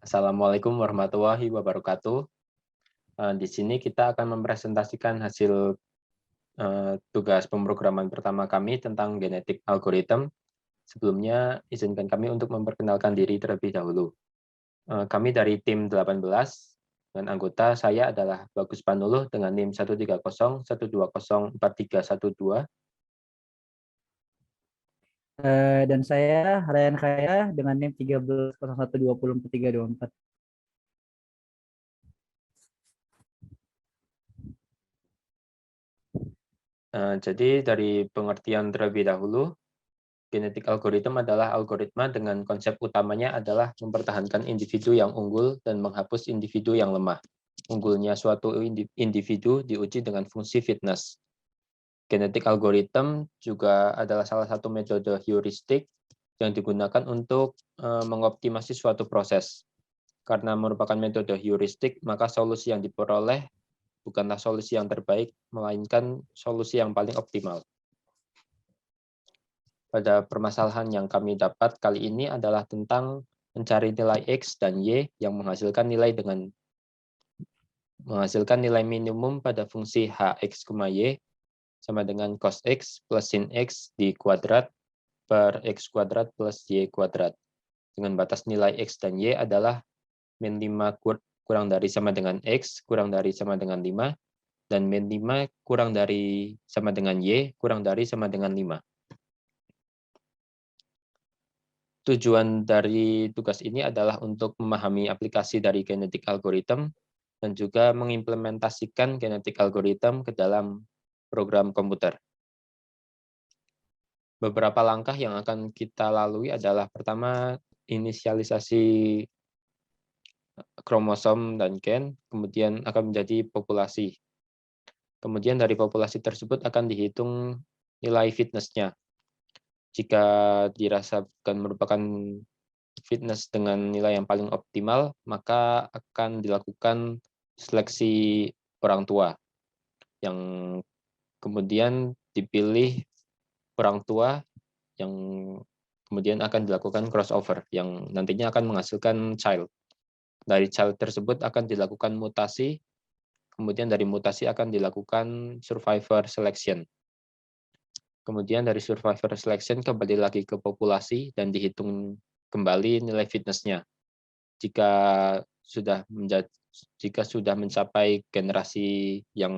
Assalamualaikum warahmatullahi wabarakatuh. Di sini kita akan mempresentasikan hasil tugas pemrograman pertama kami tentang genetik algorithm. Sebelumnya, izinkan kami untuk memperkenalkan diri terlebih dahulu. Kami dari tim 18, dan anggota saya adalah Bagus Panuluh dengan NIM 13012043112. Dan saya Ryan Kaya dengan NIM 1301204324. Jadi dari pengertian terlebih dahulu, genetik algorithm adalah algoritma dengan konsep utamanya adalah mempertahankan individu yang unggul dan menghapus individu yang lemah. Unggulnya suatu individu diuji dengan fungsi fitness. Genetik algorithm juga adalah salah satu metode heuristik yang digunakan untuk mengoptimasi suatu proses. Karena merupakan metode heuristik, maka solusi yang diperoleh bukanlah solusi yang terbaik, melainkan solusi yang paling optimal. Pada permasalahan yang kami dapat kali ini adalah tentang mencari nilai X dan Y yang menghasilkan nilai minimum pada fungsi Hx, Y sama dengan cos X plus sin X di kuadrat per X kuadrat plus Y kuadrat. Dengan batas nilai X dan Y adalah min 5 kurang dari sama dengan X kurang dari sama dengan 5, dan min 5 kurang dari sama dengan Y kurang dari sama dengan 5. Tujuan dari tugas ini adalah untuk memahami aplikasi dari genetik algorithm dan juga mengimplementasikan genetik algorithm ke dalam program komputer. Beberapa langkah yang akan kita lalui adalah pertama, inisialisasi kromosom dan gen, kemudian akan menjadi populasi. Kemudian dari populasi tersebut akan dihitung nilai fitness-nya. Jika dirasakan merupakan fitness dengan nilai yang paling optimal, maka akan dilakukan seleksi orang tua, yang kemudian dipilih orang tua yang kemudian akan dilakukan crossover, yang nantinya akan menghasilkan child. Dari child tersebut akan dilakukan mutasi, kemudian dari mutasi akan dilakukan survivor selection. Kemudian dari survivor selection kembali lagi ke populasi dan dihitung kembali nilai fitness-nya. Jika sudah mencapai generasi yang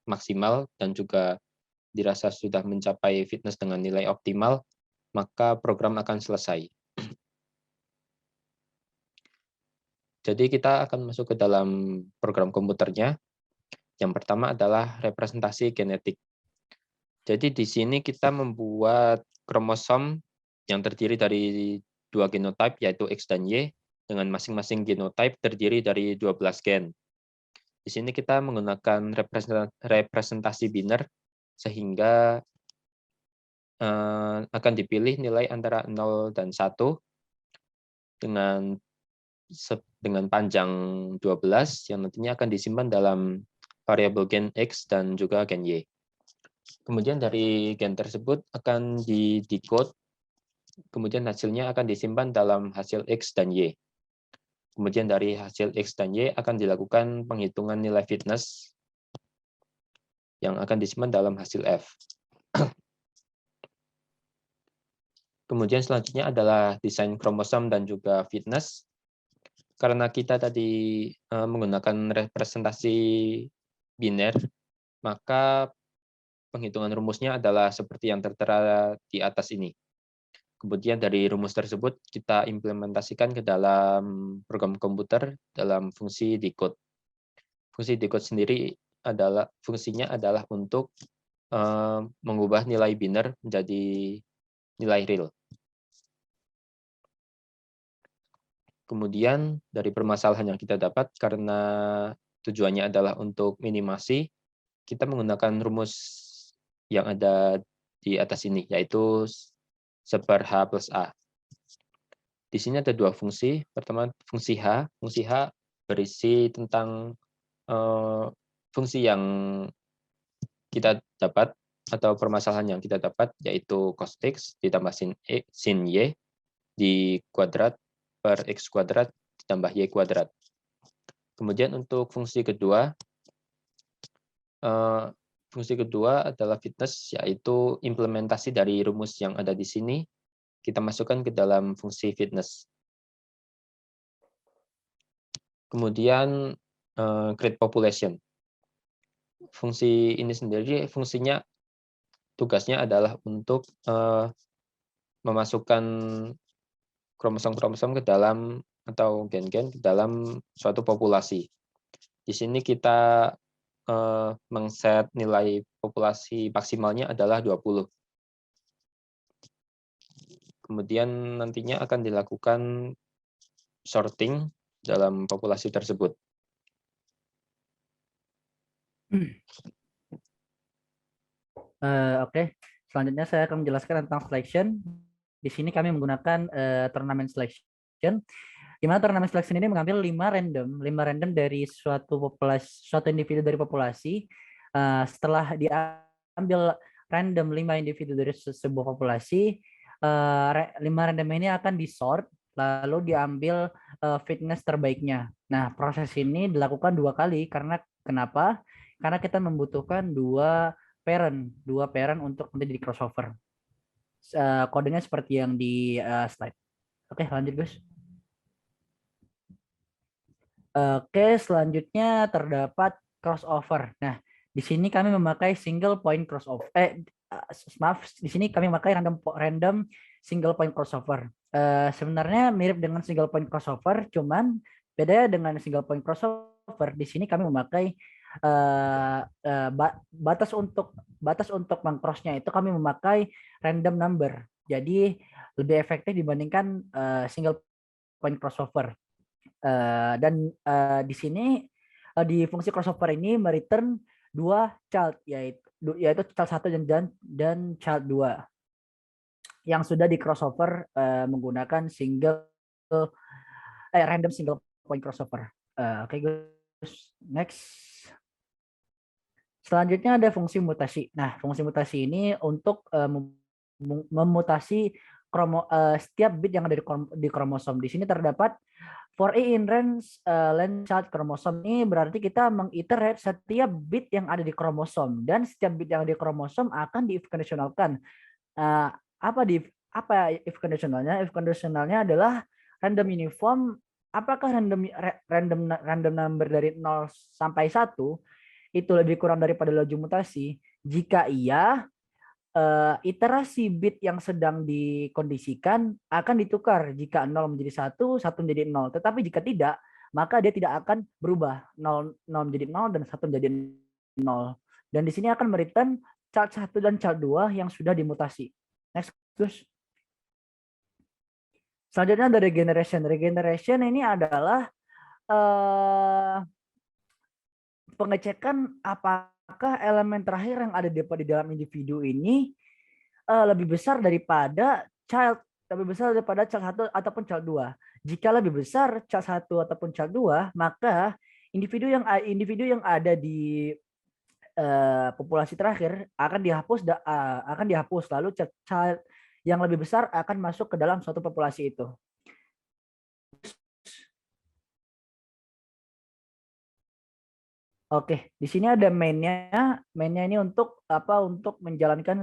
maksimal dan juga dirasa sudah mencapai fitness dengan nilai optimal, maka program akan selesai. Jadi kita akan masuk ke dalam program komputernya. Yang pertama adalah representasi genetik. Jadi di sini kita membuat kromosom yang terdiri dari 2 genotype, yaitu X dan Y, dengan masing-masing genotype terdiri dari 12 gen. Di sini kita menggunakan representasi biner, sehingga akan dipilih nilai antara 0 dan 1 dengan panjang 12 yang nantinya akan disimpan dalam variabel gen X dan juga gen Y. Kemudian dari gen tersebut akan di-decode, kemudian hasilnya akan disimpan dalam hasil X dan Y. Kemudian dari hasil X dan Y akan dilakukan penghitungan nilai fitness yang akan disimpan dalam hasil F. Kemudian selanjutnya adalah desain kromosom dan juga fitness. Karena kita tadi menggunakan representasi biner, maka penghitungan rumusnya adalah seperti yang tertera di atas ini. Kemudian dari rumus tersebut kita implementasikan ke dalam program komputer dalam fungsi decode. Fungsi decode sendiri fungsinya adalah untuk mengubah nilai biner menjadi nilai real. Kemudian dari permasalahan yang kita dapat, karena tujuannya adalah untuk minimasi, kita menggunakan rumus yang ada di atas ini, yaitu seper H plus A. Di sini ada dua fungsi. Pertama, fungsi H. Fungsi H berisi tentang fungsi yang kita dapat atau permasalahan yang kita dapat, yaitu cos X ditambah sin Y di kuadrat per X kuadrat ditambah Y kuadrat. Kemudian untuk fungsi kedua adalah fitness, yaitu implementasi dari rumus yang ada di sini, kita masukkan ke dalam fungsi fitness. Kemudian create population. Fungsi ini sendiri tugasnya adalah untuk memasukkan kromosom-kromosom ke dalam atau gen-gen ke dalam suatu populasi. Di sini kita mengset nilai populasi maksimalnya adalah 20. Kemudian nantinya akan dilakukan sorting dalam populasi tersebut. Oke. Selanjutnya saya akan menjelaskan tentang selection. Di sini kami menggunakan turnamen selection. Di mana turnamen selection ini mengambil 5 random dari suatu individu dari populasi. Setelah diambil random 5 individu dari sebuah populasi, 5 random ini akan disort lalu diambil fitness terbaiknya. Nah, proses ini dilakukan 2 kali karena kenapa? Karena kita membutuhkan dua parent untuk menjadi crossover. Kodenya seperti yang di slide. Oke, lanjut Gus. Oke, selanjutnya terdapat crossover. Nah, di sini kami memakai single point crossover. Maaf, di sini kami memakai random single point crossover. Sebenarnya mirip dengan single point crossover, cuman bedanya dengan single point crossover di sini kami memakai batas untuk mengcrossnya itu kami memakai random number. Jadi lebih efektif dibandingkan single point crossover. Dan di sini di fungsi crossover ini mereturn 2 child, yaitu child 1 dan child 2 yang sudah di crossover menggunakan random single point crossover. Oke, Gus. Next. Selanjutnya ada fungsi mutasi. Nah, fungsi mutasi ini untuk memutasi setiap bit yang ada di kromosom. Di sini terdapat for E in range length child kromosom. Ini berarti kita mengiterate setiap bit yang ada di kromosom, dan setiap bit yang ada di kromosom akan di if conditionalkan. Apa if conditionalnya? If conditionalnya adalah random uniform. Apakah random number dari 0 sampai 1 itu lebih kurang daripada laju mutasi? Jika iya, iterasi bit yang sedang dikondisikan akan ditukar. Jika 0 menjadi 1, 1 menjadi 0. Tetapi jika tidak, maka dia tidak akan berubah. 0 menjadi 0 dan 1 menjadi 0. Dan di sini akan mereturn child 1 dan child 2 yang sudah dimutasi. Next, Gus. Selanjutnya ada regeneration. Regeneration ini adalah pengecekan apakah elemen terakhir yang ada di dalam individu ini lebih besar daripada child 1 ataupun child 2. Jika lebih besar child 1 ataupun child 2, maka individu yang ada di populasi terakhir akan dihapus lalu child yang lebih besar akan masuk ke dalam suatu populasi itu. Oke, di sini ada mainnya. Mainnya ini untuk Untuk menjalankan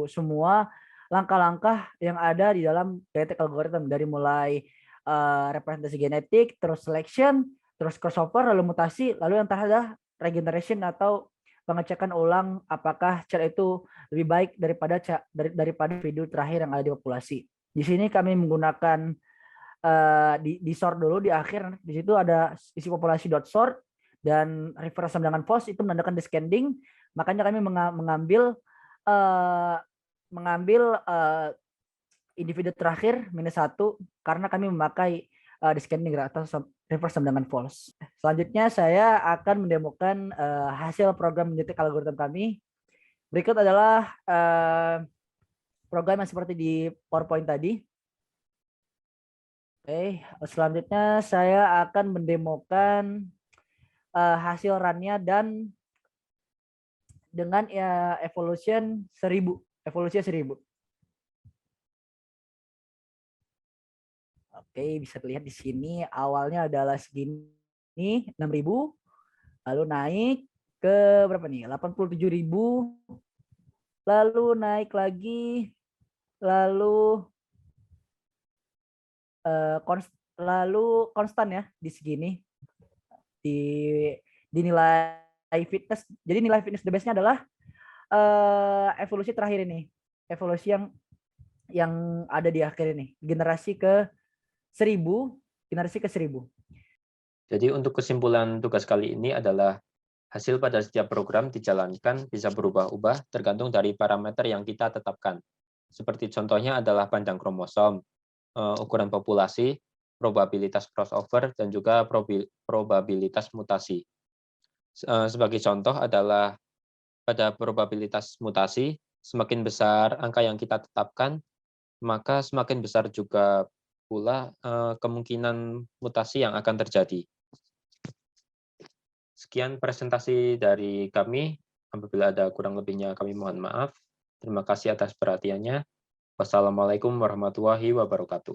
semua langkah-langkah yang ada di dalam genetic algorithm, dari mulai representasi genetik, terus selection, terus crossover, lalu mutasi, lalu yang terakhir adalah regeneration atau pengecekan ulang apakah cell itu lebih baik daripada individu terakhir yang ada di populasi. Di sini kami menggunakan di sort dulu di akhir. Di situ ada isi populasi dot sort dan reference dengan false itu menandakan descending. Makanya kami mengambil individu terakhir -1 karena kami memakai descending atau reverse dengan false. Selanjutnya saya akan mendemokan hasil program genetic algorithm kami. Berikut adalah program yang seperti di PowerPoint tadi. Oke, selanjutnya saya akan mendemokan hasil run-nya dan dengan evolusi 1000. Oke, bisa dilihat di sini awalnya adalah segini 6.000, lalu naik ke berapa nih? 87.000, lalu naik lagi, lalu lalu konstan ya di segini di nilai fitness. Jadi nilai fitness the best-nya adalah evolusi terakhir ini, evolusi yang ada di akhir ini, generasi ke 1000. Jadi untuk kesimpulan tugas kali ini adalah hasil pada setiap program dijalankan bisa berubah-ubah tergantung dari parameter yang kita tetapkan. Seperti contohnya adalah panjang kromosom, ukuran populasi, probabilitas crossover, dan juga probabilitas mutasi. Sebagai contoh adalah pada probabilitas mutasi, semakin besar angka yang kita tetapkan, maka semakin besar juga pula kemungkinan mutasi yang akan terjadi. Sekian presentasi dari kami. Apabila ada kurang lebihnya kami mohon maaf. Terima kasih atas perhatiannya. Wassalamualaikum warahmatullahi wabarakatuh.